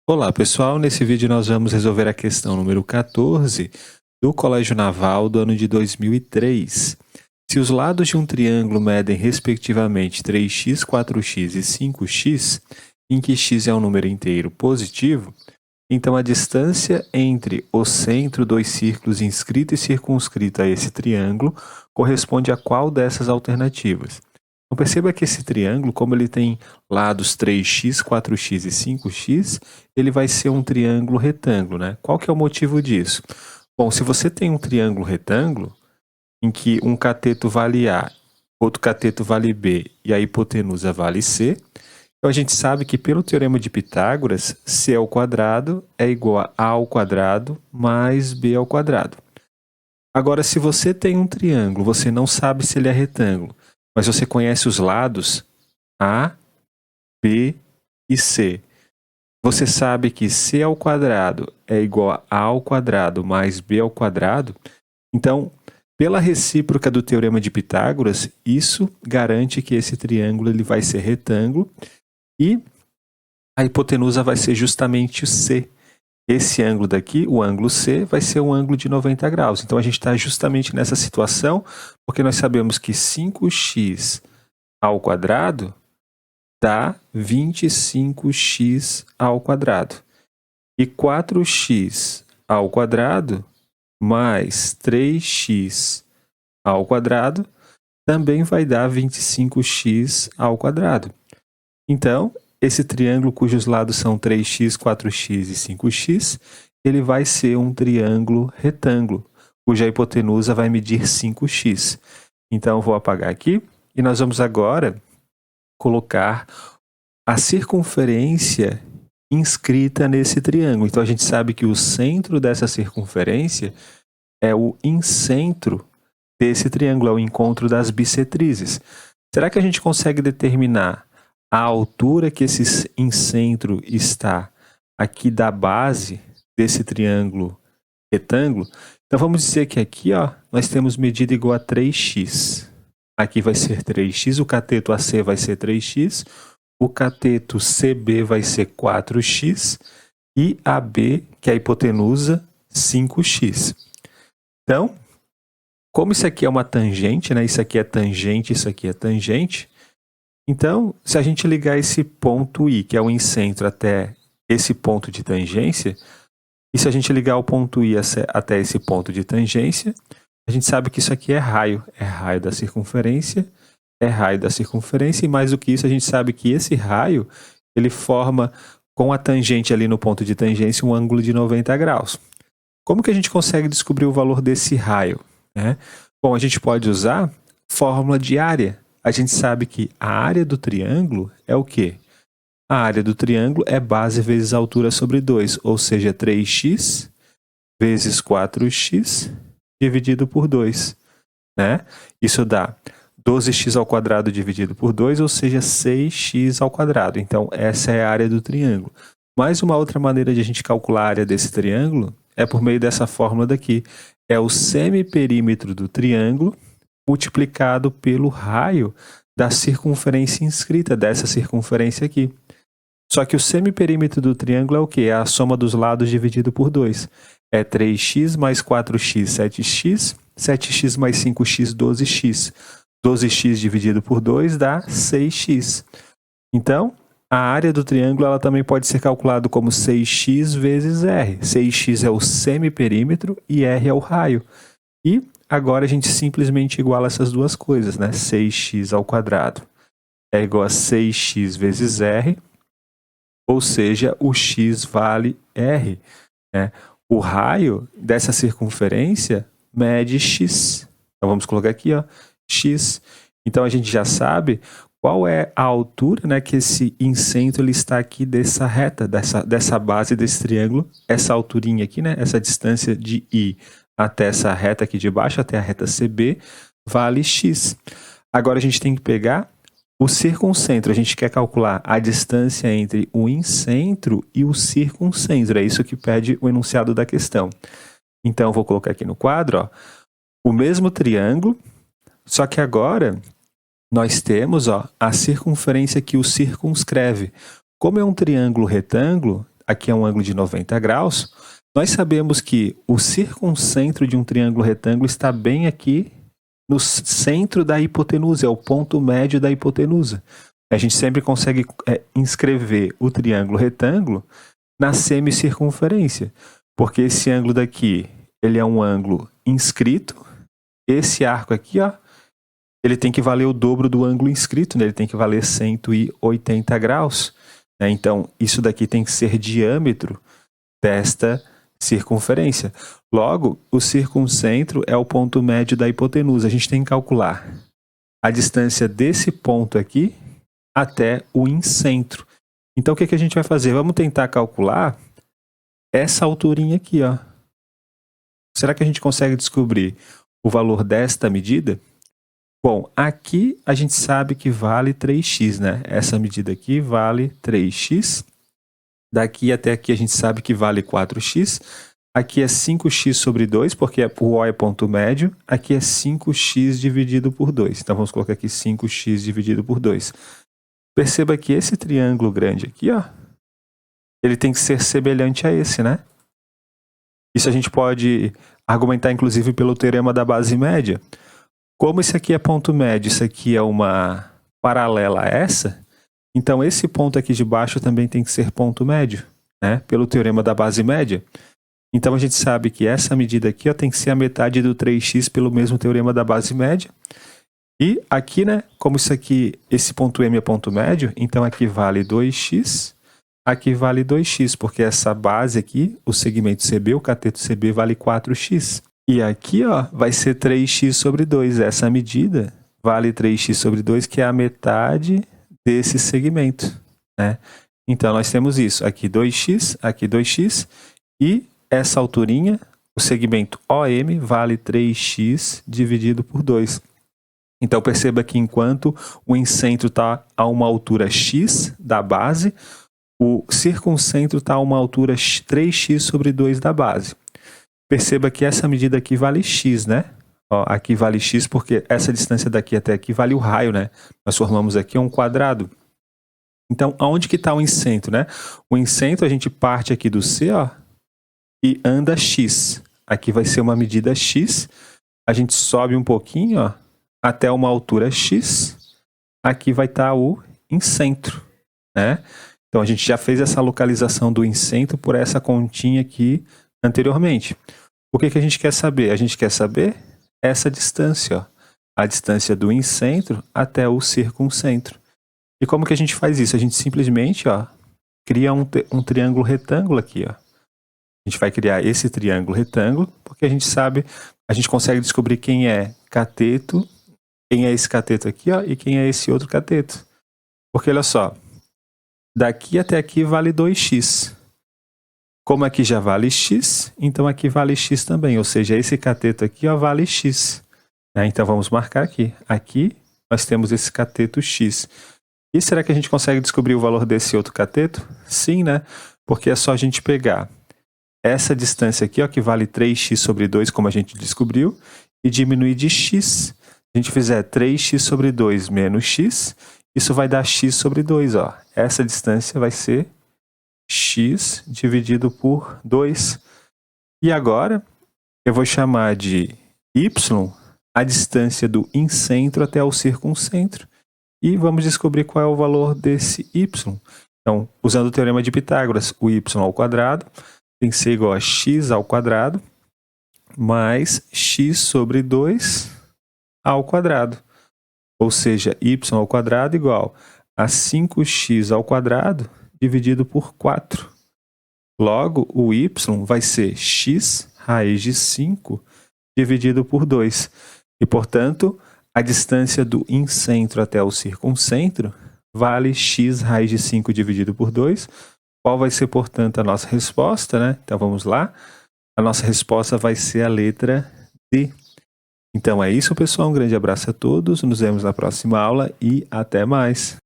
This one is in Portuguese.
Olá pessoal, nesse vídeo nós vamos resolver a questão número 14 do Colégio Naval do ano de 2003. Se os lados de um triângulo medem respectivamente 3x, 4x e 5x, em que x é um número inteiro positivo, então a distância entre o centro dos círculos inscrito e circunscrito a esse triângulo corresponde a qual dessas alternativas? Então perceba que esse triângulo, como ele tem lados 3x, 4x e 5x, ele vai ser um triângulo retângulo, né? Qual que é o motivo disso? Bom, se você tem um triângulo retângulo, em que um cateto vale A, outro cateto vale B e a hipotenusa vale C, então a gente sabe que pelo teorema de Pitágoras, C ao quadrado é igual a A ao quadrado mais B ao quadrado. Agora, se você tem um triângulo, você não sabe se ele é retângulo, mas você conhece os lados A, B e C. Você sabe que C ao quadrado é igual a A ao quadrado mais B ao quadrado. Então, pela recíproca do teorema de Pitágoras, isso garante que esse triângulo ele vai ser retângulo e a hipotenusa vai ser justamente o C. Esse ângulo daqui, o ângulo C, vai ser um ângulo de 90 graus. Então, a gente está justamente nessa situação, porque nós sabemos que 5x ao quadrado dá 25x ao quadrado. E 4x ao quadrado mais 3x ao quadrado também vai dar 25x ao quadrado. Então, esse triângulo cujos lados são 3x, 4x e 5x, ele vai ser um triângulo retângulo, cuja hipotenusa vai medir 5x. Então, eu vou apagar aqui e nós vamos agora colocar a circunferência inscrita nesse triângulo. Então, a gente sabe que o centro dessa circunferência é o incentro desse triângulo, é o encontro das bissetrizes. Será que a gente consegue determinar a altura que esse incentro está aqui da base desse triângulo retângulo? Então, vamos dizer que aqui nós temos medida igual a 3x. Aqui vai ser 3x, o cateto AC vai ser 3x, o cateto CB vai ser 4x e AB, que é a hipotenusa, 5x. Então, como isso aqui é uma tangente, né? Isso aqui é tangente, isso aqui é tangente. Então, se a gente ligar esse ponto I, que é o incentro, até esse ponto de tangência, e se a gente ligar o ponto I até esse ponto de tangência, a gente sabe que isso aqui é raio da circunferência, é raio da circunferência, e mais do que isso, a gente sabe que esse raio, ele forma, com a tangente ali no ponto de tangência, um ângulo de 90 graus. Como que a gente consegue descobrir o valor desse raio, né? Bom, a gente pode usar fórmula de área. A gente sabe que a área do triângulo é o quê? A área do triângulo é base vezes altura sobre 2, ou seja, 3x vezes 4x dividido por 2, né? Isso dá 12x ao quadrado dividido por 2, ou seja, 6x ao quadrado. Então, essa é a área do triângulo. Mais uma outra maneira de a gente calcular a área desse triângulo é por meio dessa fórmula daqui. É o semiperímetro do triângulo multiplicado pelo raio da circunferência inscrita, dessa circunferência aqui. Só que o semiperímetro do triângulo é o quê? É a soma dos lados dividido por 2. É 3x mais 4x, 7x, 7x mais 5x, 12x. 12x dividido por 2 dá 6x. Então, a área do triângulo ela também pode ser calculada como 6x vezes r. 6x é o semiperímetro e r é o raio. E agora a gente simplesmente iguala essas duas coisas, né? 6x ao quadrado é igual a 6x vezes r, ou seja, o x vale r, né? O raio dessa circunferência mede x. Então vamos colocar aqui, x. Então a gente já sabe qual é a altura, né, que esse incentro ele está aqui dessa reta, dessa base desse triângulo, essa alturinha aqui, né, essa distância de I até essa reta aqui de baixo, até a reta CB, vale x. Agora a gente tem que pegar o circuncentro. A gente quer calcular a distância entre o incentro e o circuncentro. É isso que pede o enunciado da questão. Então, eu vou colocar aqui no quadro, o mesmo triângulo, só que agora nós temos a circunferência que o circunscreve. Como é um triângulo retângulo, aqui é um ângulo de 90 graus, nós sabemos que o circuncentro de um triângulo retângulo está bem aqui no centro da hipotenusa, é o ponto médio da hipotenusa. A gente sempre consegue inscrever o triângulo retângulo na semicircunferência, porque esse ângulo daqui, ele é um ângulo inscrito, esse arco aqui, ó, ele tem que valer o dobro do ângulo inscrito, né? Ele tem que valer 180 graus. Né? Então, isso daqui tem que ser diâmetro desta circunferência. Logo, o circuncentro é o ponto médio da hipotenusa. A gente tem que calcular a distância desse ponto aqui até o incentro. Então, o que a gente vai fazer? Vamos tentar calcular essa alturinha aqui, ó. Será que a gente consegue descobrir o valor desta medida? Bom, aqui a gente sabe que vale 3x, né? Essa medida aqui vale 3x. Daqui até aqui a gente sabe que vale 4x. Aqui é 5x sobre 2, porque o O é ponto médio. Aqui é 5x dividido por 2. Então, vamos colocar aqui 5x dividido por 2. Perceba que esse triângulo grande aqui, ó, ele tem que ser semelhante a esse, né? Isso a gente pode argumentar, inclusive, pelo teorema da base média. Como isso aqui é ponto médio, isso aqui é uma paralela a essa, então esse ponto aqui de baixo também tem que ser ponto médio, né? Pelo teorema da base média. Então a gente sabe que essa medida aqui, ó, tem que ser a metade do 3x pelo mesmo teorema da base média. E aqui, né, como isso aqui, esse ponto M é ponto médio, então aqui vale 2x, aqui vale 2x, porque essa base aqui, o segmento CB, o cateto CB, vale 4x. E aqui, ó, vai ser 3x sobre 2. Essa medida vale 3x sobre 2, que é a metade desse segmento, né? Então, nós temos isso. Aqui 2x, e essa alturinha, o segmento OM, vale 3x dividido por 2. Então, perceba que enquanto o incentro está a uma altura x da base, o circuncentro está a uma altura 3x sobre 2 da base. Perceba que essa medida aqui vale x, né? Ó, aqui vale x porque essa distância daqui até aqui vale o raio, né? Nós formamos aqui um quadrado. Então, aonde que está o incentro, né? O incentro, a gente parte aqui do C, ó, e anda x. Aqui vai ser uma medida x. A gente sobe um pouquinho, ó, até uma altura x. Aqui vai estar o incentro, né? Então, a gente já fez essa localização do incentro por essa continha aqui anteriormente. O que a gente quer saber? A gente quer saber essa distância, ó, a distância do incentro até o circuncentro. E como que a gente faz isso? A gente simplesmente, ó, cria um triângulo retângulo aqui, ó. A gente vai criar esse triângulo retângulo, porque a gente sabe, a gente consegue descobrir quem é cateto, quem é esse cateto aqui, ó, e quem é esse outro cateto. Porque olha só, daqui até aqui vale 2x. Como aqui já vale x, então aqui vale x também. Ou seja, esse cateto aqui, ó, vale x. Né? Então vamos marcar aqui. Aqui nós temos esse cateto x. E será que a gente consegue descobrir o valor desse outro cateto? Sim, né? Porque é só a gente pegar essa distância aqui, ó, que vale 3x sobre 2, como a gente descobriu, e diminuir de x. Se a gente fizer 3x sobre 2 menos x, isso vai dar x sobre 2. Ó. Essa distância vai ser x dividido por 2. E agora, eu vou chamar de y a distância do incentro até o circuncentro. E vamos descobrir qual é o valor desse y. Então, usando o teorema de Pitágoras, o y ao quadrado tem que ser igual a x ao quadrado mais x sobre 2 ao quadrado. Ou seja, y ao quadrado igual a 5x ao quadrado dividido por 4. Logo, o y vai ser x raiz de 5 dividido por 2. E, portanto, a distância do incentro até o circuncentro vale x raiz de 5 dividido por 2. Qual vai ser, portanto, a nossa resposta, né? Então, vamos lá. A nossa resposta vai ser a letra D. Então, é isso, pessoal. Um grande abraço a todos. Nos vemos na próxima aula e até mais.